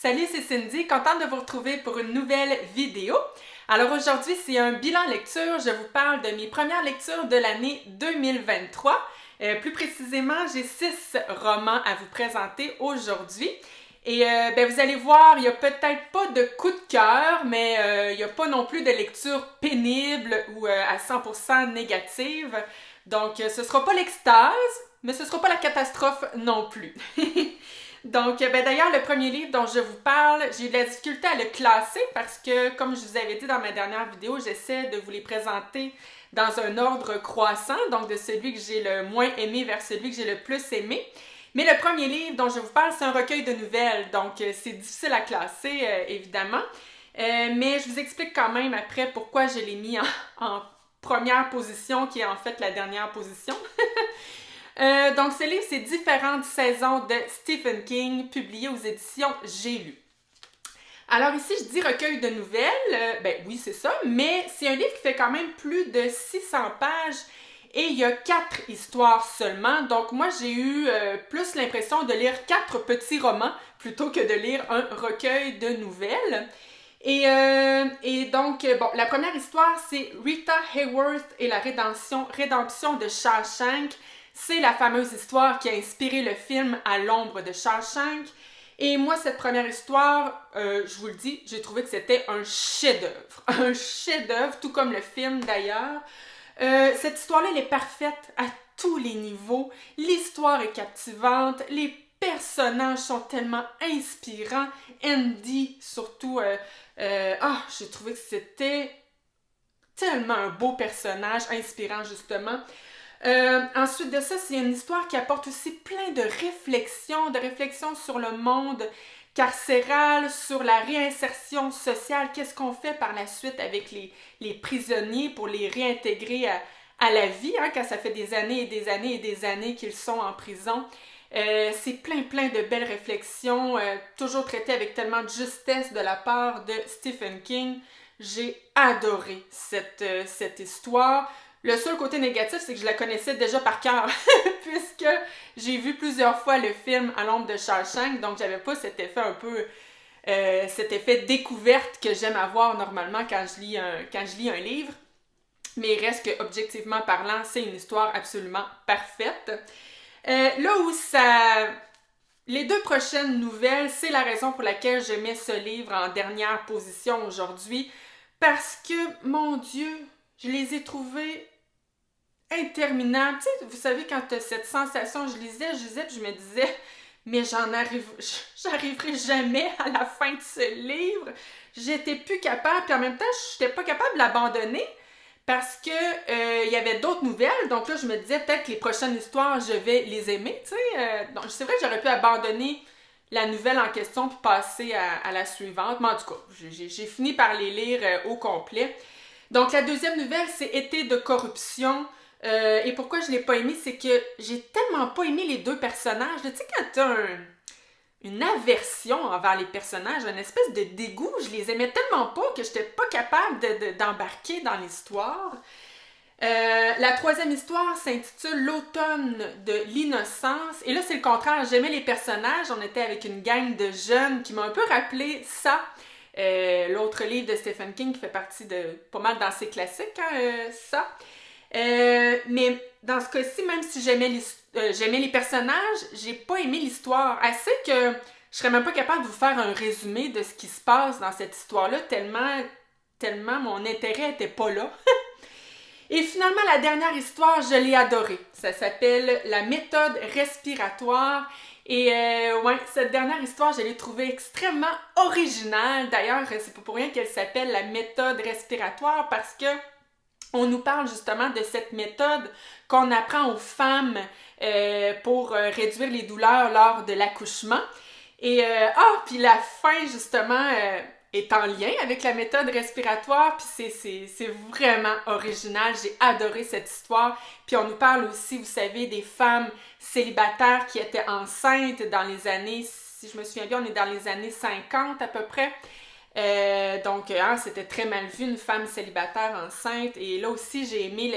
Salut, c'est Cindy, contente de vous retrouver pour une nouvelle vidéo. Alors aujourd'hui, c'est un bilan lecture. Je vous parle de mes premières lectures de l'année 2023. Plus précisément, j'ai 6 romans à vous présenter aujourd'hui. Et vous allez voir, il n'y a peut-être pas de coup de cœur, mais il n'y a pas non plus de lecture pénible ou à 100% négative. Donc, ce ne sera pas l'extase, mais ce ne sera pas la catastrophe non plus. Donc, d'ailleurs, le premier livre dont je vous parle, j'ai eu de la difficulté à le classer parce que, comme je vous avais dit dans ma dernière vidéo, j'essaie de vous les présenter dans un ordre croissant, donc de celui que j'ai le moins aimé vers celui que j'ai le plus aimé. Mais le premier livre dont je vous parle, c'est un recueil de nouvelles, donc c'est difficile à classer, évidemment. Mais je vous explique quand même après pourquoi je l'ai mis en première position, qui est en fait la dernière position. Donc, ce livre, c'est Différentes saisons de Stephen King, publié aux éditions J'ai lu. Alors ici, je dis recueil de nouvelles, oui, c'est ça, mais c'est un livre qui fait quand même plus de 600 pages et il y a 4 histoires seulement. Donc moi, j'ai eu plus l'impression de lire 4 petits romans plutôt que de lire un recueil de nouvelles. Et donc, la première histoire, c'est Rita Hayworth et la rédemption de Shawshank. C'est la fameuse histoire qui a inspiré le film À l'ombre de Shawshank. Et moi, cette première histoire, je vous le dis, j'ai trouvé que c'était un chef-d'œuvre. Un chef-d'œuvre, tout comme le film d'ailleurs. Cette histoire-là, elle est parfaite à tous les niveaux. L'histoire est captivante. Les personnages sont tellement inspirants. Andy, surtout, j'ai trouvé que c'était tellement un beau personnage, inspirant justement. Ensuite de ça, c'est une histoire qui apporte aussi plein de réflexions sur le monde carcéral, sur la réinsertion sociale. Qu'est-ce qu'on fait par la suite avec les prisonniers pour les réintégrer à la vie, hein, quand ça fait des années et des années et des années qu'ils sont en prison. C'est plein de belles réflexions, toujours traitées avec tellement de justesse de la part de Stephen King. J'ai adoré cette histoire. Le seul côté négatif, c'est que je la connaissais déjà par cœur, puisque j'ai vu plusieurs fois le film À l'ombre de Shawshank, donc j'avais pas cet effet un peu, cet effet découverte que j'aime avoir normalement quand je lis un livre. Mais il reste que, objectivement parlant, c'est une histoire absolument parfaite. Là où ça... Les 2 prochaines nouvelles, c'est la raison pour laquelle je mets ce livre en dernière position aujourd'hui, parce que, mon Dieu, je les ai trouvées interminables. Tu sais, vous savez, quand tu as cette sensation, je lisais, puis je me disais, mais j'arriverai jamais à la fin de ce livre. J'étais plus capable, puis en même temps, je n'étais pas capable de l'abandonner parce que y avait d'autres nouvelles. Donc là, je me disais, peut-être que les prochaines histoires, je vais les aimer, tu sais. Donc c'est vrai que j'aurais pu abandonner la nouvelle en question puis passer à la suivante. Mais en tout cas, j'ai fini par les lire au complet. Donc, la deuxième nouvelle, c'est Été de corruption. Et pourquoi je ne l'ai pas aimé, c'est que j'ai tellement pas aimé les 2 personnages. Tu sais, quand tu as une aversion envers les personnages, une espèce de dégoût, je les aimais tellement pas que je n'étais pas capable d'embarquer dans l'histoire. La troisième histoire s'intitule L'automne de l'innocence. Et là, c'est le contraire. J'aimais les personnages. On était avec une gang de jeunes qui m'ont un peu rappelé ça. L'autre livre de Stephen King qui fait partie de pas mal dans ses classiques, hein, ça. Mais dans ce cas-ci, même si j'aimais les personnages, j'ai pas aimé l'histoire. Assez que je serais même pas capable de vous faire un résumé de ce qui se passe dans cette histoire-là, tellement mon intérêt était pas là. Et finalement, la dernière histoire, je l'ai adorée. Ça s'appelle La méthode respiratoire. Et cette dernière histoire, je l'ai trouvée extrêmement originale. D'ailleurs, c'est pas pour rien qu'elle s'appelle La méthode respiratoire parce que on nous parle justement de cette méthode qu'on apprend aux femmes pour réduire les douleurs lors de l'accouchement. Et puis la fin, justement, est en lien avec la méthode respiratoire, puis c'est vraiment original. J'ai adoré cette histoire. Puis on nous parle aussi, vous savez, des femmes célibataires qui étaient enceintes dans les années, si je me souviens bien, on est dans les années 50 à peu près. Donc, c'était très mal vu, une femme célibataire enceinte. Et là aussi, j'ai aimé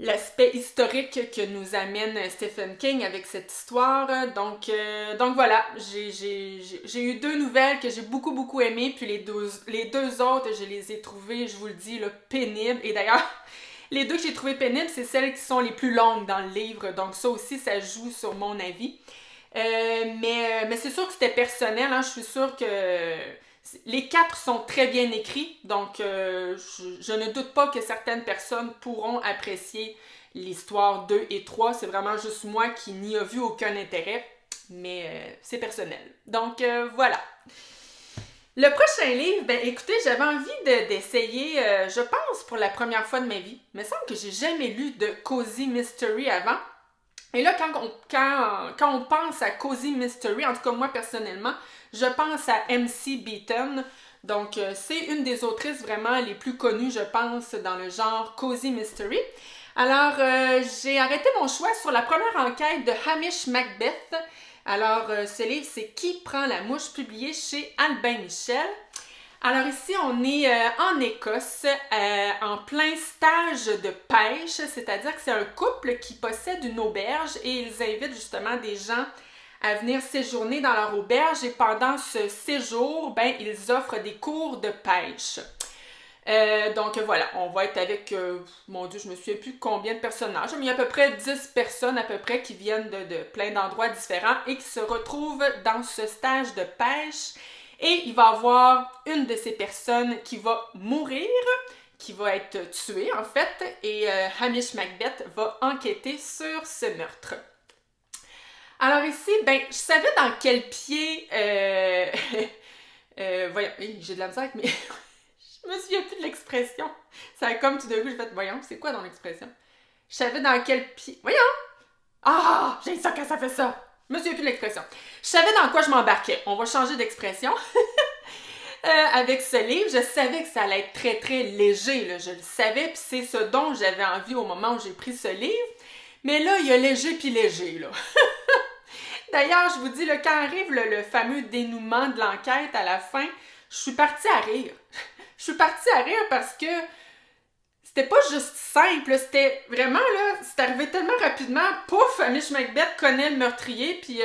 l'aspect historique que nous amène Stephen King avec cette histoire. Donc voilà, j'ai eu 2 nouvelles que j'ai beaucoup aimées, puis les deux autres, je les ai trouvées, je vous le dis, là, pénibles. Et d'ailleurs, les 2 que j'ai trouvées pénibles, c'est celles qui sont les plus longues dans le livre, donc ça aussi, ça joue sur mon avis. Mais c'est sûr que c'était personnel, hein. Je suis sûre que les 4 sont très bien écrits, donc je ne doute pas que certaines personnes pourront apprécier l'histoire 2 et 3. C'est vraiment juste moi qui n'y a vu aucun intérêt, mais c'est personnel. Donc voilà. Le prochain livre, ben écoutez, j'avais envie d'essayer, je pense pour la première fois de ma vie. Il me semble que j'ai jamais lu de Cozy Mystery avant. Et là, quand on pense à Cozy Mystery, en tout cas moi personnellement, je pense à MC Beaton. Donc, c'est une des autrices vraiment les plus connues, je pense, dans le genre Cozy Mystery. Alors, j'ai arrêté mon choix sur la première enquête de Hamish Macbeth. Alors, ce livre, c'est Qui prend la mouche, publié chez Albin Michel. Alors ici, on est en Écosse, en plein stage de pêche, c'est-à-dire que c'est un couple qui possède une auberge et ils invitent justement des gens à venir séjourner dans leur auberge et pendant ce séjour, ben, ils offrent des cours de pêche. Donc voilà, on va être avec, mon Dieu, je me souviens plus combien de personnages, mais il y a à peu près 10 personnes à peu près qui viennent de plein d'endroits différents et qui se retrouvent dans ce stage de pêche. Et il va y avoir une de ces personnes qui va mourir, qui va être tuée en fait, et Hamish Macbeth va enquêter sur ce meurtre. Alors ici, ben, je savais dans quel pied... voyons, j'ai de la misère avec mes... Je me souviens plus de l'expression. Ça a comme tout d'un coup, j'ai fait, voyons, c'est quoi dans l'expression? Je savais dans quel pied... Voyons! Ah! J'ai ça quand ça fait ça! Je me souviens plus de l'expression. Je savais dans quoi je m'embarquais. On va changer d'expression. Avec ce livre, je savais que ça allait être très léger, là. Je le savais, puis c'est ce dont j'avais envie au moment où j'ai pris ce livre. Mais là, il y a léger puis léger, là. D'ailleurs, je vous dis, là, quand arrive le fameux dénouement de l'enquête à la fin, je suis partie à rire. Je suis partie à rire parce que c'était pas juste simple, c'était vraiment, là, c'est arrivé tellement rapidement, pouf, Hamish Macbeth connaît le meurtrier, puis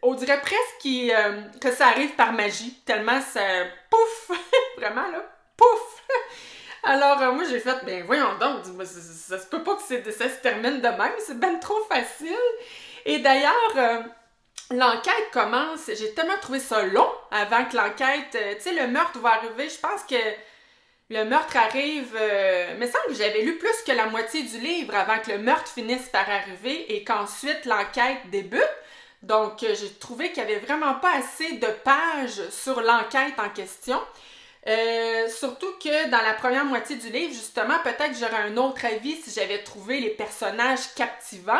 on dirait presque que ça arrive par magie, tellement ça, pouf, vraiment, là, pouf! Alors, moi, j'ai fait, ben voyons donc, ça se peut pas que ça se termine de même, c'est ben trop facile. Et d'ailleurs, l'enquête commence, j'ai tellement trouvé ça long avant que l'enquête, tu sais, le meurtre va arriver, je pense que le meurtre arrive, il me semble que j'avais lu plus que la moitié du livre avant que le meurtre finisse par arriver et qu'ensuite l'enquête débute. Donc, j'ai trouvé qu'il n'y avait vraiment pas assez de pages sur l'enquête en question. Surtout que dans la première moitié du livre, justement, peut-être que j'aurais un autre avis si j'avais trouvé les personnages captivants.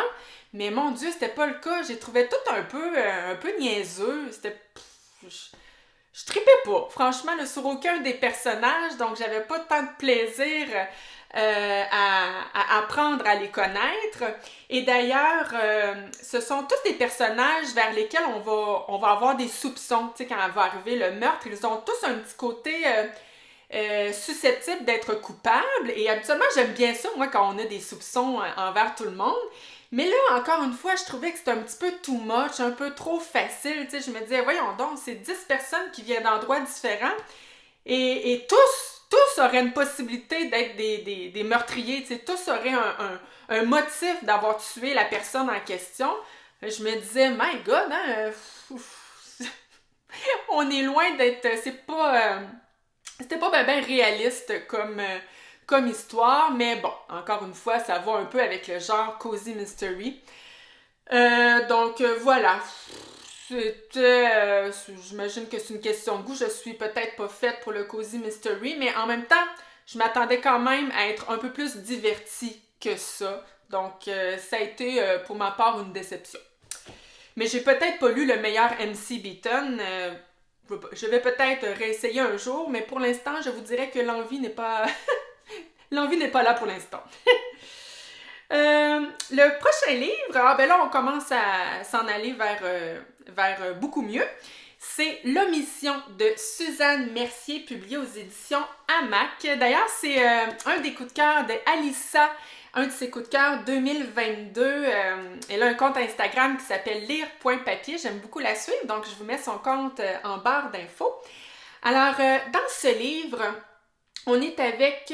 Mais mon Dieu, c'était pas le cas. J'ai trouvé tout un peu niaiseux. C'était... Je tripais pas, franchement, là, sur aucun des personnages, donc j'avais pas tant de plaisir à apprendre à les connaître. Et d'ailleurs, ce sont tous des personnages vers lesquels on va avoir des soupçons, tu sais, quand va arriver le meurtre. Ils ont tous un petit côté susceptible d'être coupables. Et habituellement, j'aime bien ça, moi, quand on a des soupçons envers tout le monde. Mais là, encore une fois, je trouvais que c'était un petit peu too much, un peu trop facile. Tu sais, je me disais, voyons donc, c'est 10 personnes qui viennent d'endroits différents et tous auraient une possibilité d'être des meurtriers. Tu sais, tous auraient un motif d'avoir tué la personne en question. Je me disais, my God, hein, on est loin d'être... c'était pas ben réaliste comme histoire, mais bon, encore une fois, ça va un peu avec le genre Cozy Mystery. Donc voilà, j'imagine que c'est une question de goût, je suis peut-être pas faite pour le Cozy Mystery, mais en même temps, je m'attendais quand même à être un peu plus divertie que ça. Donc ça a été pour ma part une déception. Mais j'ai peut-être pas lu le meilleur MC Beaton. Je vais peut-être réessayer un jour, mais pour l'instant, je vous dirais que l'envie n'est pas... L'envie n'est pas là pour l'instant. Le prochain livre, ben là, on commence à s'en aller vers beaucoup mieux. C'est L'Omission de Suzanne Mercier, publié aux éditions Hamac. D'ailleurs, c'est un des coups de cœur de Alissa un de ses coups de cœur 2022. Elle a un compte Instagram qui s'appelle lire.papier. J'aime beaucoup la suivre, donc je vous mets son compte en barre d'infos. Alors, dans ce livre, on est avec,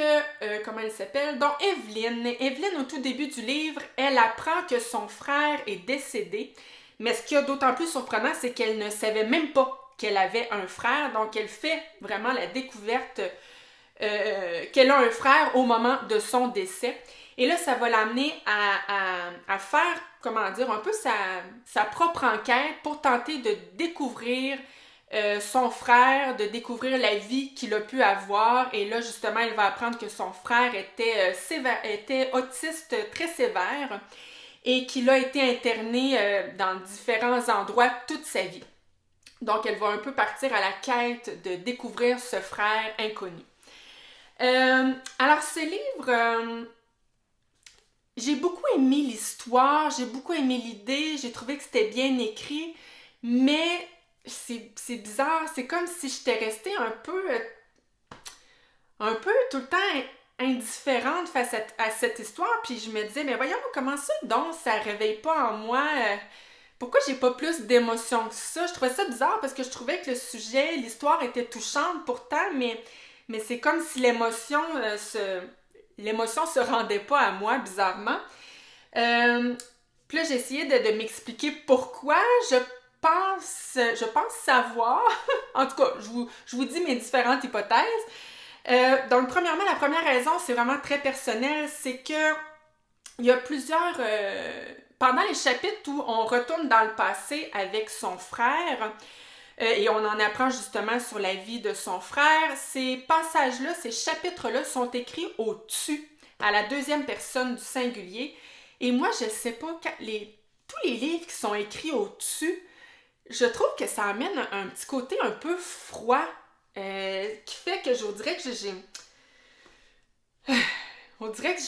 comment elle s'appelle? Donc, Evelyne. Evelyne, au tout début du livre, elle apprend que son frère est décédé. Mais ce qui est d'autant plus surprenant, c'est qu'elle ne savait même pas qu'elle avait un frère. Donc, elle fait vraiment la découverte qu'elle a un frère au moment de son décès. Et là, ça va l'amener à faire, comment dire, un peu sa propre enquête pour tenter de découvrir son frère, de découvrir la vie qu'il a pu avoir. Et là, justement, elle va apprendre que son frère était autiste très sévère et qu'il a été interné dans différents endroits toute sa vie. Donc, elle va un peu partir à la quête de découvrir ce frère inconnu. Alors, ce livre, j'ai beaucoup aimé l'histoire, j'ai beaucoup aimé l'idée, j'ai trouvé que c'était bien écrit, mais c'est bizarre, c'est comme si j'étais restée un peu tout le temps indifférente face à cette histoire, puis je me disais, mais voyons, comment ça donc ça réveille pas en moi, pourquoi j'ai pas plus d'émotion que ça? Je trouvais ça bizarre parce que je trouvais que le sujet, l'histoire était touchante pourtant, mais c'est comme si l'émotion se rendait pas à moi, bizarrement. Puis là, j'ai essayé de m'expliquer pourquoi. Je pense savoir. En tout cas, je vous dis mes différentes hypothèses. Donc, premièrement, la première raison, c'est vraiment très personnel, c'est que il y a plusieurs... pendant les chapitres où on retourne dans le passé avec son frère, et on en apprend justement sur la vie de son frère, ces passages-là, ces chapitres-là sont écrits au-dessus, à la deuxième personne du singulier. Et moi, je sais pas, tous les livres qui sont écrits au-dessus, je trouve que ça amène un petit côté un peu froid, qui fait que je dirais que on dirait que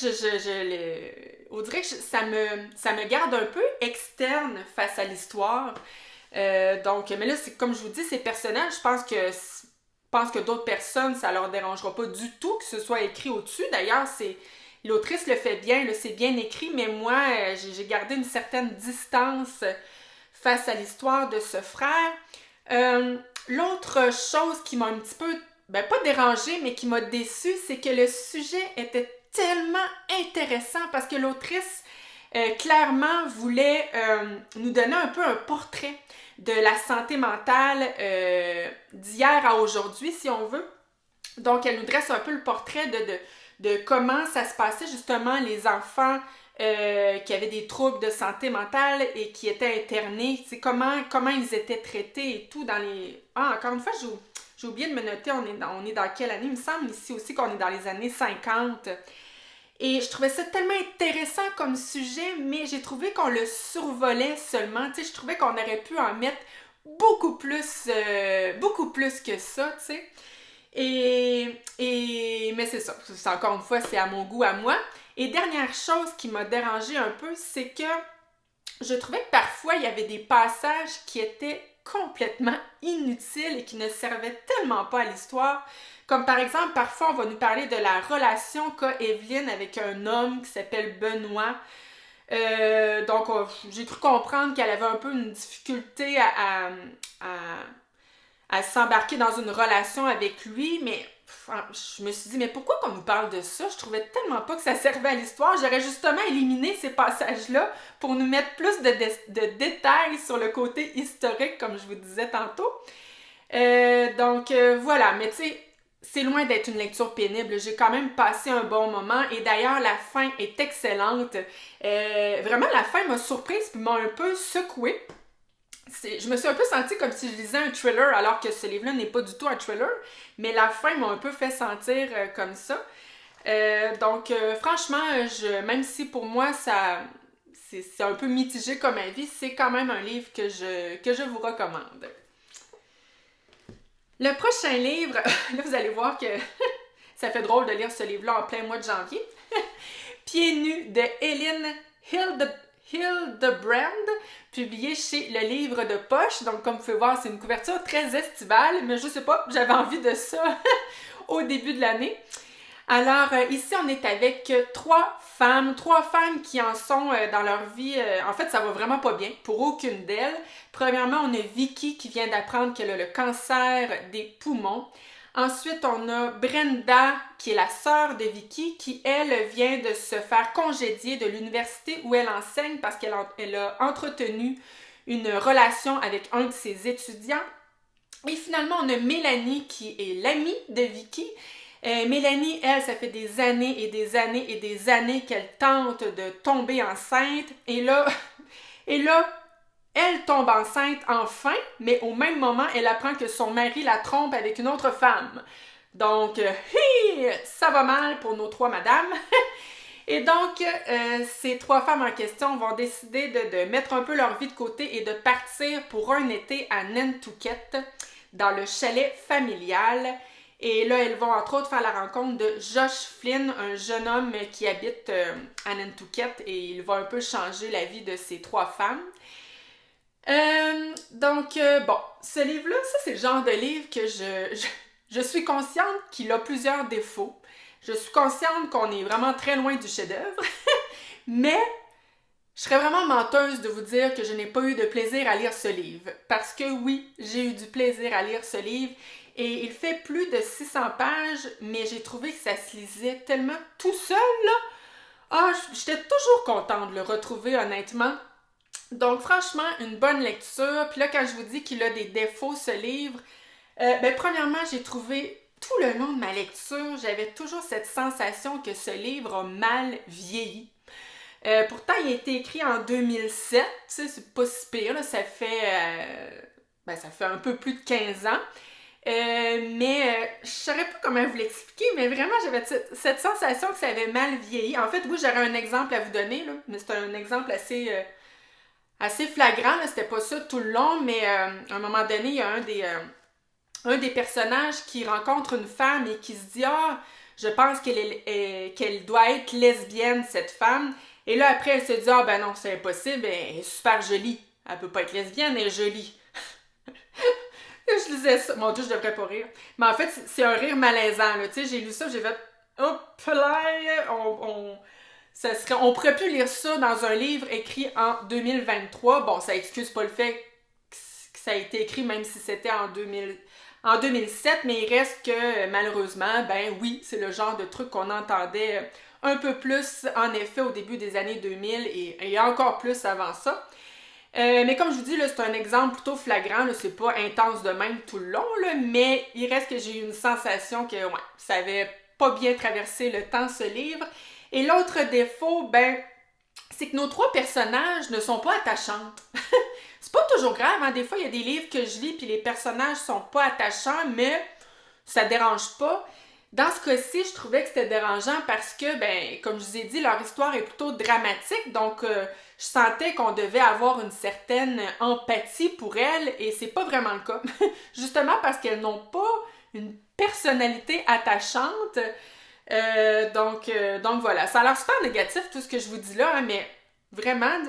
ça me garde un peu externe face à l'histoire. Donc, mais là, c'est comme je vous dis, c'est personnel. Je pense que d'autres personnes, ça leur dérangera pas du tout que ce soit écrit au-dessus. D'ailleurs, l'autrice le fait bien, là, c'est bien écrit, mais moi, j'ai gardé une certaine distance face à l'histoire de ce frère. L'autre chose qui m'a un petit peu, pas dérangée, mais qui m'a déçue, c'est que le sujet était tellement intéressant parce que l'autrice clairement voulait nous donner un peu un portrait de la santé mentale d'hier à aujourd'hui, si on veut. Donc, elle nous dresse un peu le portrait de comment ça se passait justement les enfants qui avaient des troubles de santé mentale et qui étaient internés, comment ils étaient traités et tout dans les... Ah, encore une fois, j'ai oublié de me noter, on est dans quelle année? Il me semble ici aussi qu'on est dans les années 50. Et je trouvais ça tellement intéressant comme sujet, mais j'ai trouvé qu'on le survolait seulement. Tu sais, je trouvais qu'on aurait pu en mettre beaucoup plus que ça, tu sais. Mais c'est ça. C'est encore une fois, c'est à mon goût, à moi. Et dernière chose qui m'a dérangée un peu, c'est que je trouvais que parfois, il y avait des passages qui étaient complètement inutiles et qui ne servaient tellement pas à l'histoire. Comme par exemple, parfois, on va nous parler de la relation qu'a Evelyne avec un homme qui s'appelle Benoît. Donc, j'ai cru comprendre qu'elle avait un peu une difficulté à s'embarquer dans une relation avec lui, mais je me suis dit, mais pourquoi qu'on nous parle de ça? Je trouvais tellement pas que ça servait à l'histoire. J'aurais justement éliminé ces passages-là pour nous mettre plus de détails sur le côté historique, comme je vous disais tantôt. Donc, voilà, mais tu sais, c'est loin d'être une lecture pénible. J'ai quand même passé un bon moment et d'ailleurs, la fin est excellente. Vraiment, la fin m'a surprise et m'a un peu secouée. Je me suis un peu sentie comme si je lisais un thriller alors que ce livre-là n'est pas du tout un thriller, mais la fin m'a un peu fait sentir comme ça. Donc, franchement, même si pour moi, c'est un peu mitigé comme avis, c'est quand même un livre que je vous recommande. Le prochain livre, là vous allez voir que ça fait drôle de lire ce livre-là en plein mois de janvier. Pieds nus de Eileen Hildebrand, publié chez Le Livre de Poche. Donc, comme vous pouvez voir, c'est une couverture très estivale, mais je sais pas, j'avais envie de ça au début de l'année. Alors, ici, on est avec trois femmes qui en sont dans leur vie. En fait, ça va vraiment pas bien pour aucune d'elles. Premièrement, on a Vicky qui vient d'apprendre qu'elle a le cancer des poumons. Ensuite, on a Brenda, qui est la sœur de Vicky, qui, elle, vient de se faire congédier de l'université où elle enseigne parce qu'elle a entretenu une relation avec un de ses étudiants. Et finalement, on a Mélanie, qui est l'amie de Vicky. Mélanie, elle, ça fait des années et des années et des années qu'elle tente de tomber enceinte. Et là, elle tombe enceinte enfin, mais au même moment, elle apprend que son mari la trompe avec une autre femme. Donc, ça va mal pour nos trois madames. Et donc, ces trois femmes en question vont décider de mettre un peu leur vie de côté et de partir pour un été à Nantucket, dans le chalet familial. Et là, elles vont entre autres faire la rencontre de Josh Flynn, un jeune homme qui habite à Nantucket, et il va un peu changer la vie de ces trois femmes. Bon, ce livre-là, ça c'est le genre de livre que je suis consciente qu'il a plusieurs défauts. Je suis consciente qu'on est vraiment très loin du chef-d'œuvre, mais je serais vraiment menteuse de vous dire que je n'ai pas eu de plaisir à lire ce livre. Parce que oui, j'ai eu du plaisir à lire ce livre, et il fait plus de 600 pages, mais j'ai trouvé que ça se lisait tellement tout seul, là. Ah, j'étais toujours contente de le retrouver, honnêtement. Donc, franchement, une bonne lecture. Puis là, quand je vous dis qu'il a des défauts, ce livre, premièrement, j'ai trouvé, tout le long de ma lecture, j'avais toujours cette sensation que ce livre a mal vieilli. Pourtant, il a été écrit en 2007, tu sais, c'est pas si pire, là, ça fait un peu plus de 15 ans. Je saurais pas comment vous l'expliquer, mais vraiment, j'avais cette sensation que ça avait mal vieilli. En fait, oui, j'aurais un exemple à vous donner, là, mais c'est un exemple assez flagrant, là, c'était pas ça tout le long, mais à un moment donné, il y a un des personnages qui rencontre une femme et qui se dit « Ah, je pense qu'elle doit être lesbienne, cette femme. » Et là, après, elle se dit « Ah, ben non, c'est impossible, elle est super jolie. Elle peut pas être lesbienne, elle est jolie. » Je lisais ça. Mon Dieu, je devrais pas rire. Mais en fait, c'est un rire malaisant, là. Tu sais, j'ai lu ça, j'ai fait « Hop là! » On pourrait plus lire ça dans un livre écrit en 2023. Bon, ça excuse pas le fait que ça a été écrit même si c'était en 2007, mais il reste que malheureusement, ben oui, c'est le genre de truc qu'on entendait un peu plus en effet au début des années 2000 et encore plus avant ça. Mais comme je vous dis, là, c'est un exemple plutôt flagrant, là, c'est pas intense de même tout le long, là, mais il reste que j'ai eu une sensation que ouais, ça avait pas bien traversé le temps ce livre. Et l'autre défaut, c'est que nos trois personnages ne sont pas attachantes. C'est pas toujours grave, hein? Des fois, il y a des livres que je lis puis les personnages sont pas attachants, mais ça dérange pas. Dans ce cas-ci, je trouvais que c'était dérangeant parce que, comme je vous ai dit, leur histoire est plutôt dramatique, donc je sentais qu'on devait avoir une certaine empathie pour elles, et c'est pas vraiment le cas. Justement parce qu'elles n'ont pas une personnalité attachante. Donc voilà, ça a l'air super négatif tout ce que je vous dis là, hein, mais vraiment,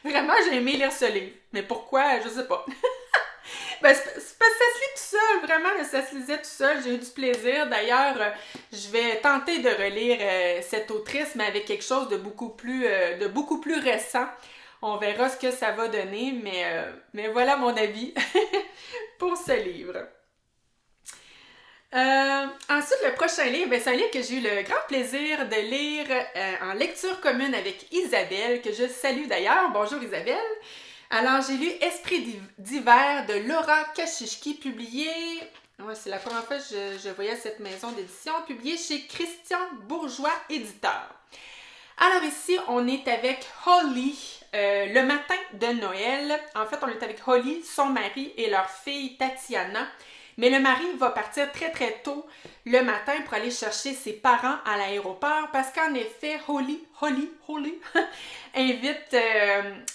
vraiment j'ai aimé lire ce livre. Mais pourquoi, je sais pas. C'est parce que ça se lit tout seul, vraiment, ça se lisait tout seul, j'ai eu du plaisir. D'ailleurs, je vais tenter de relire cette autrice, mais avec quelque chose de beaucoup plus récent. On verra ce que ça va donner, mais voilà mon avis pour ce livre. Ensuite, le prochain livre, c'est un livre que j'ai eu le grand plaisir de lire en lecture commune avec Isabelle, que je salue d'ailleurs. Bonjour Isabelle. Alors, j'ai lu Esprit d'hiver de Laura Kashishki, publié... Ouais, c'est la première fois que je voyais cette maison d'édition, publiée chez Christian Bourgeois Éditeur. Alors ici, on est avec Holly, le matin de Noël. En fait, on est avec Holly, son mari et leur fille Tatiana. Mais le mari va partir très très tôt le matin pour aller chercher ses parents à l'aéroport parce qu'en effet, Holly invite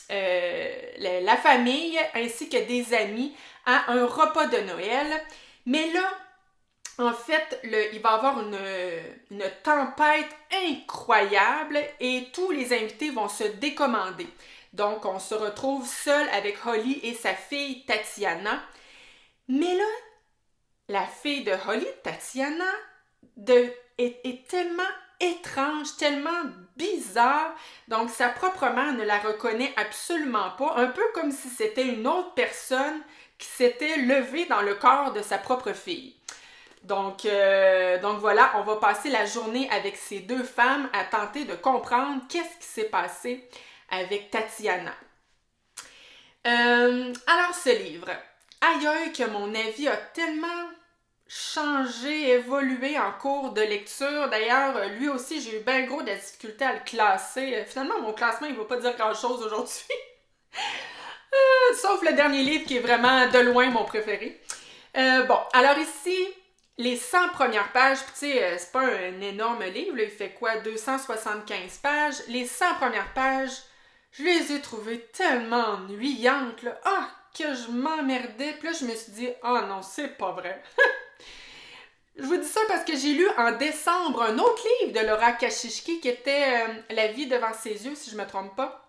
la famille ainsi que des amis à un repas de Noël. Mais là, en fait, il va y avoir une tempête incroyable et tous les invités vont se décommander. Donc, on se retrouve seul avec Holly et sa fille Tatiana. Mais là, la fille de Holly, Tatiana, est tellement étrange, tellement bizarre. Donc, sa propre mère ne la reconnaît absolument pas, un peu comme si c'était une autre personne qui s'était levée dans le corps de sa propre fille. Donc voilà, on va passer la journée avec ces deux femmes à tenter de comprendre qu'est-ce qui s'est passé avec Tatiana. Alors, ce livre, aïe aïe que mon avis a tellement changé, évolué en cours de lecture. D'ailleurs, lui aussi, j'ai eu bien gros de la difficulté à le classer. Finalement, mon classement, il ne va pas dire grand-chose aujourd'hui. Sauf le dernier livre qui est vraiment de loin mon préféré. Bon, alors ici, les 100 premières pages, puis tu sais, c'est pas un énorme livre, là, il fait quoi, 275 pages. Les 100 premières pages, je les ai trouvées tellement ennuyantes, là. Ah, que je m'emmerdais. Puis là, je me suis dit, ah non, c'est pas vrai. Je vous dis ça parce que j'ai lu en décembre un autre livre de Laura Kashishki qui était La vie devant ses yeux, si je me trompe pas.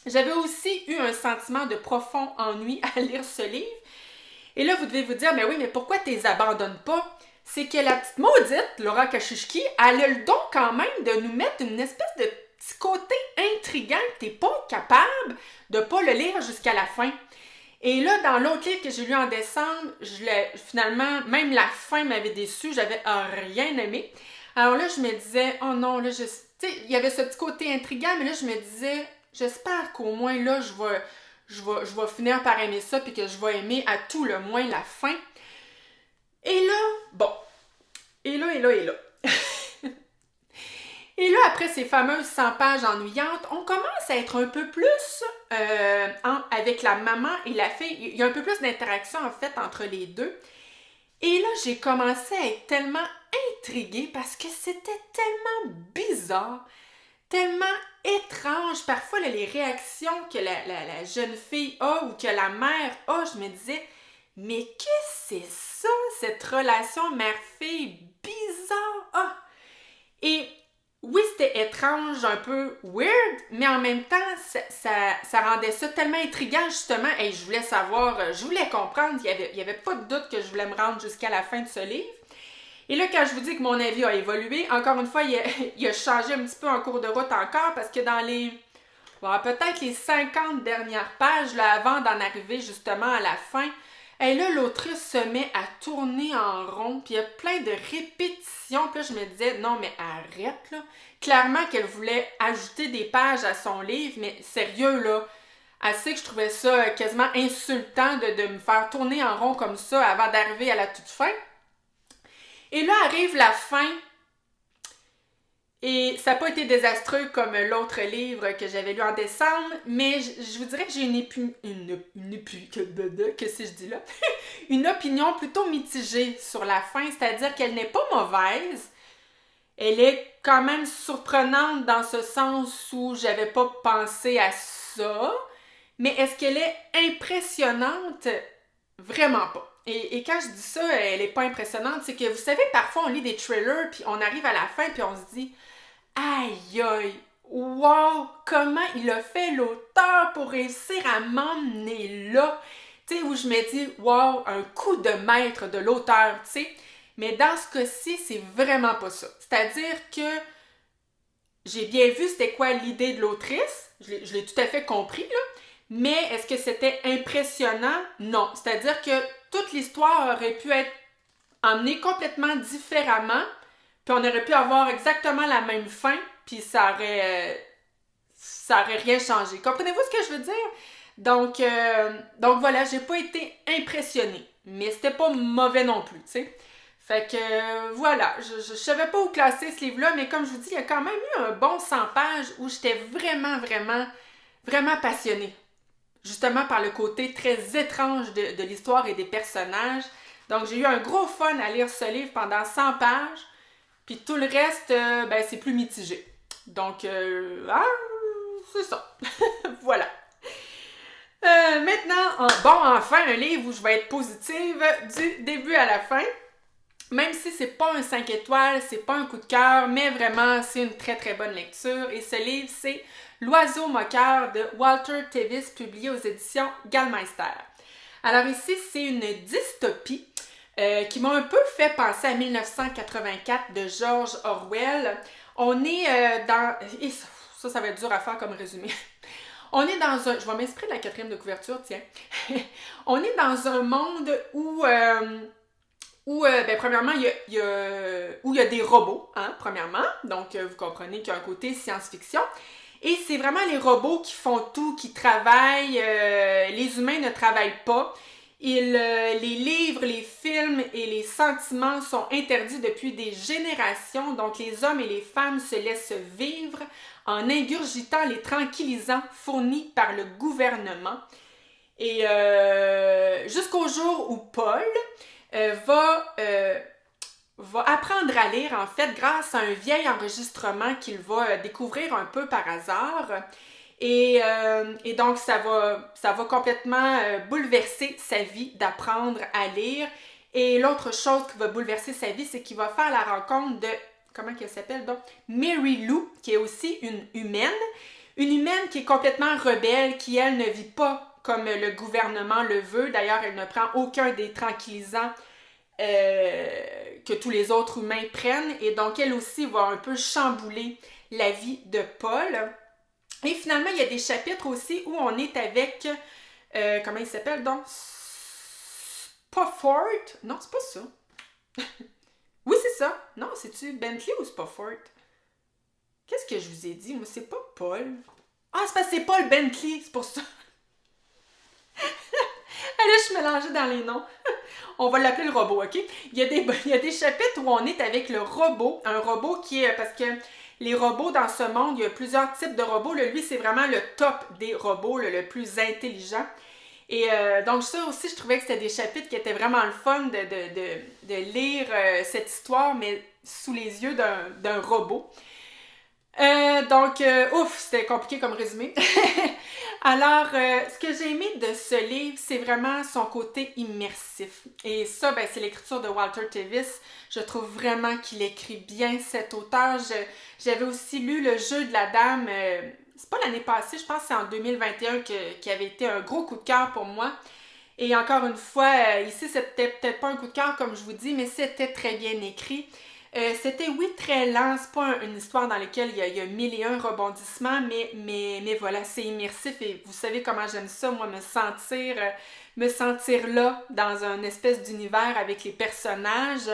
J'avais aussi eu un sentiment de profond ennui à lire ce livre. Et là, vous devez vous dire, mais oui, mais pourquoi tu les abandonnes pas? C'est que la petite maudite, Laura Kashishki, elle a le don quand même de nous mettre une espèce de petit côté intriguant que t'es pas capable de pas le lire jusqu'à la fin. Et là, dans l'autre livre que j'ai lu en décembre, finalement, même la fin m'avait déçue, j'avais rien aimé. Alors là, je me disais, oh non, là, tu sais, il y avait ce petit côté intriguant, mais là, je me disais, j'espère qu'au moins, là, je vais finir par aimer ça, puis que je vais aimer à tout le moins la fin. Et là, bon, et là. Et là, après ces fameuses 100 pages ennuyantes, on commence à être un peu plus avec la maman et la fille. Il y a un peu plus d'interaction, en fait, entre les deux. Et là, j'ai commencé à être tellement intriguée parce que c'était tellement bizarre, tellement étrange. Parfois, là, les réactions que la jeune fille a ou que la mère a, je me disais, mais qu'est-ce que c'est ça, cette relation mère-fille bizarre? Ah! Et oui, c'était étrange, un peu weird, mais en même temps, ça rendait ça tellement intriguant, justement. Et je voulais savoir, je voulais comprendre, il y avait pas de doute que je voulais me rendre jusqu'à la fin de ce livre. Et là, quand je vous dis que mon avis a évolué, encore une fois, il a changé un petit peu en cours de route encore, parce que dans peut-être les 50 dernières pages, là, avant d'en arriver justement à la fin, et là, l'autrice se met à tourner en rond, puis il y a plein de répétitions. Puis là, je me disais, non, mais arrête, là. Clairement qu'elle voulait ajouter des pages à son livre, mais sérieux, là, elle sait que je trouvais ça quasiment insultant de me faire tourner en rond comme ça avant d'arriver à la toute fin. Et là, arrive la fin, et ça n'a pas été désastreux comme l'autre livre que j'avais lu en décembre, mais je vous dirais que j'ai qu'est-ce que je dis là? Une opinion plutôt mitigée sur la fin, c'est-à-dire qu'elle n'est pas mauvaise, elle est quand même surprenante dans ce sens où j'avais pas pensé à ça, mais est-ce qu'elle est impressionnante? Vraiment pas. Et quand je dis ça, elle est pas impressionnante, c'est que vous savez, parfois on lit des thrillers, puis on arrive à la fin, puis on se dit aïe aïe, wow, comment il a fait l'auteur pour réussir à m'emmener là? Tu sais, où je me dis, wow, un coup de maître de l'auteur, tu sais. Mais dans ce cas-ci, c'est vraiment pas ça. C'est-à-dire que j'ai bien vu c'était quoi l'idée de l'autrice, je l'ai tout à fait compris, là. Mais est-ce que c'était impressionnant? Non. C'est-à-dire que toute l'histoire aurait pu être emmenée complètement différemment, puis on aurait pu avoir exactement la même fin, puis ça aurait rien changé. Comprenez-vous ce que je veux dire? Donc voilà, j'ai pas été impressionnée, mais c'était pas mauvais non plus, tu sais. Fait que voilà, je savais pas où classer ce livre-là, mais comme je vous dis, il y a quand même eu un bon 100 pages où j'étais vraiment, vraiment, vraiment passionnée. Justement par le côté très étrange de l'histoire et des personnages. Donc j'ai eu un gros fun à lire ce livre pendant 100 pages. Puis tout le reste, c'est plus mitigé. Donc, c'est ça. Voilà. Maintenant, enfin, un livre où je vais être positive du début à la fin. Même si c'est pas un 5 étoiles, c'est pas un coup de cœur, mais vraiment, c'est une très très bonne lecture. Et ce livre, c'est L'oiseau moqueur de Walter Tevis, publié aux éditions Gallmeister. Alors ici, c'est une dystopie. qui m'ont un peu fait penser à 1984 de George Orwell. On est dans... Et ça va être dur à faire comme résumé. On est dans un... Je vais m'inspirer de la quatrième de couverture, tiens. On est dans un monde où... premièrement, où il y a des robots, hein, premièrement. Donc, vous comprenez qu'il y a un côté science-fiction. Et c'est vraiment les robots qui font tout, qui travaillent. Les humains ne travaillent pas. Les livres, les films et les sentiments sont interdits depuis des générations. Donc, les hommes et les femmes se laissent vivre en ingurgitant les tranquillisants fournis par le gouvernement. Et jusqu'au jour où Paul va apprendre à lire, en fait, grâce à un vieil enregistrement qu'il va découvrir un peu par hasard. Et donc, ça va complètement bouleverser sa vie d'apprendre à lire. Et l'autre chose qui va bouleverser sa vie, c'est qu'il va faire la rencontre de, comment qu'elle s'appelle donc? Mary Lou, qui est aussi une humaine. Une humaine qui est complètement rebelle, qui, elle, ne vit pas comme le gouvernement le veut. D'ailleurs, elle ne prend aucun des tranquillisants que tous les autres humains prennent. Et donc, elle aussi va un peu chambouler la vie de Paul. Et finalement, il y a des chapitres aussi où on est avec... comment il s'appelle donc? Spofford? Non, c'est pas ça. Oui, c'est ça. Non, c'est-tu Bentley ou Spofford? Qu'est-ce que je vous ai dit? Moi, c'est pas Paul. Ah, c'est parce que c'est Paul Bentley, c'est pour ça. Là, je suis mélangée dans les noms. On va l'appeler le robot, OK? Il y a des chapitres où on est avec le robot. Un robot qui est... Parce que les robots dans ce monde, il y a plusieurs types de robots. Lui, c'est vraiment le top des robots, le plus intelligent. Et donc ça aussi, je trouvais que c'était des chapitres qui étaient vraiment le fun de lire cette histoire, mais sous les yeux d'un robot. C'était compliqué comme résumé. Alors, ce que j'ai aimé de ce livre, c'est vraiment son côté immersif. Et ça, c'est l'écriture de Walter Tevis. Je trouve vraiment qu'il écrit bien cet auteur. J'avais aussi lu Le jeu de la dame, c'est pas l'année passée, je pense que c'est en 2021 qui avait été un gros coup de cœur pour moi. Et encore une fois, ici, c'était peut-être pas un coup de cœur comme je vous dis, mais c'était très bien écrit. C'était, oui, très lent, c'est pas une histoire dans laquelle il y a mille et un rebondissements, mais voilà, c'est immersif et vous savez comment j'aime ça, moi, me sentir là, dans un espèce d'univers avec les personnages.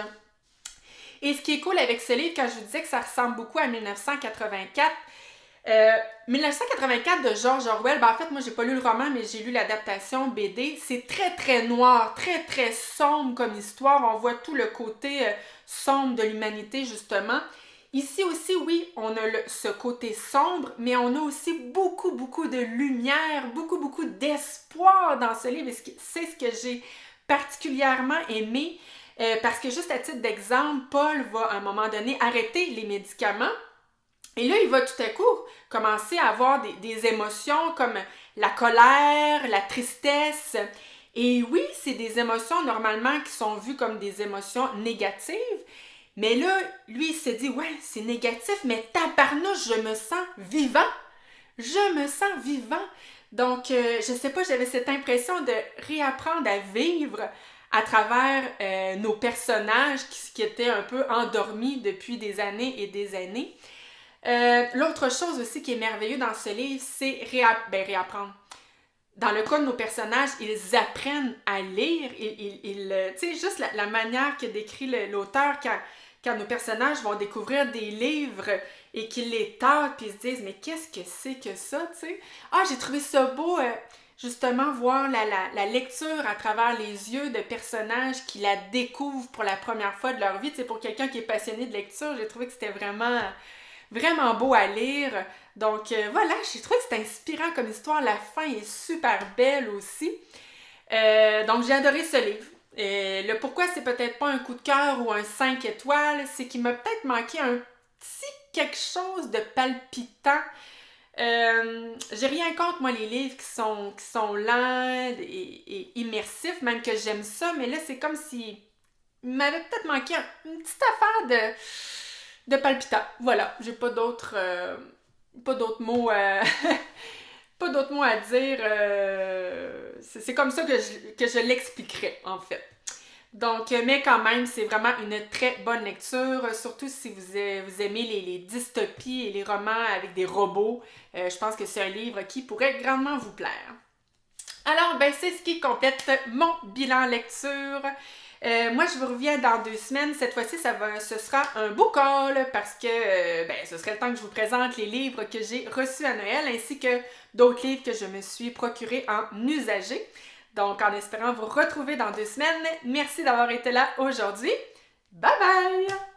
Et ce qui est cool avec ce livre, quand je vous disais que ça ressemble beaucoup à 1984, 1984 de George Orwell, en fait, moi, j'ai pas lu le roman, mais j'ai lu l'adaptation BD. C'est très, très noir, très, très sombre comme histoire. On voit tout le côté sombre de l'humanité, justement. Ici aussi, oui, on a ce côté sombre, mais on a aussi beaucoup, beaucoup de lumière, beaucoup, beaucoup d'espoir dans ce livre. Et c'est ce que j'ai particulièrement aimé, parce que juste à titre d'exemple, Paul va, à un moment donné, arrêter les médicaments. Et là, il va tout à coup commencer à avoir des émotions comme la colère, la tristesse. Et oui, c'est des émotions normalement qui sont vues comme des émotions négatives. Mais là, lui, il se dit, ouais, c'est négatif, mais tabarnouche, je me sens vivant. Je me sens vivant. Donc, je sais pas, j'avais cette impression de réapprendre à vivre à travers nos personnages qui étaient un peu endormis depuis des années et des années. L'autre chose aussi qui est merveilleux dans ce livre, c'est réapprendre. Dans le cas de nos personnages, ils apprennent à lire. Tu sais, juste la manière que décrit l'auteur quand nos personnages vont découvrir des livres et qu'ils les tâtent puis ils se disent « Mais qu'est-ce que c'est que ça? » tu sais. Ah, j'ai trouvé ça beau, justement, voir la lecture à travers les yeux de personnages qui la découvrent pour la première fois de leur vie. Tu sais, pour quelqu'un qui est passionné de lecture, j'ai trouvé que c'était vraiment beau à lire. Donc voilà, j'ai trouvé que c'était inspirant comme histoire. La fin est super belle aussi. Donc j'ai adoré ce livre. Le pourquoi c'est peut-être pas un coup de cœur ou un 5 étoiles, c'est qu'il m'a peut-être manqué un petit quelque chose de palpitant. J'ai rien contre moi les livres qui sont lents et immersifs, même que j'aime ça, mais là c'est comme si il m'avait peut-être manqué une petite affaire de palpitant. Voilà, j'ai pas d'autres mots pas d'autres mots à dire. C'est comme ça que je l'expliquerais, en fait. Donc, mais quand même, c'est vraiment une très bonne lecture, surtout si vous aimez les dystopies et les romans avec des robots. Je pense que c'est un livre qui pourrait grandement vous plaire. Alors, ben, c'est ce qui complète mon bilan lecture. Moi, je vous reviens dans 2 semaines. Cette fois-ci, ce sera un book haul parce que ben, ce serait le temps que je vous présente les livres que j'ai reçus à Noël ainsi que d'autres livres que je me suis procurés en usagé. Donc, en espérant vous retrouver dans 2 semaines, merci d'avoir été là aujourd'hui. Bye bye!